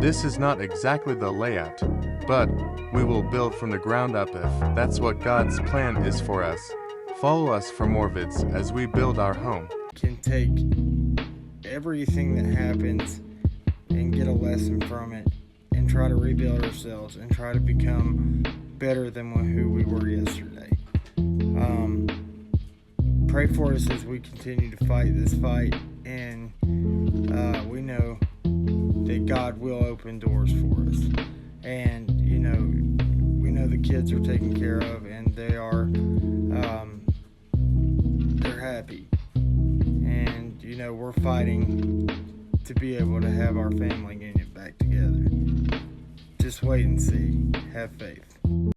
This is not exactly the layout, but we will build from the ground up if that's what God's plan is for us. Follow us for more vids as we build our home. Can take everything that happens and get a lesson from it and try to rebuild ourselves and try to become better than who we were yesterday. Pray for us as we continue to fight this fight, and we know that God will open doors for us. And we know the kids are taken care of, and they're happy. And we're fighting to be able to have our family union back together. Just wait and see. Have faith.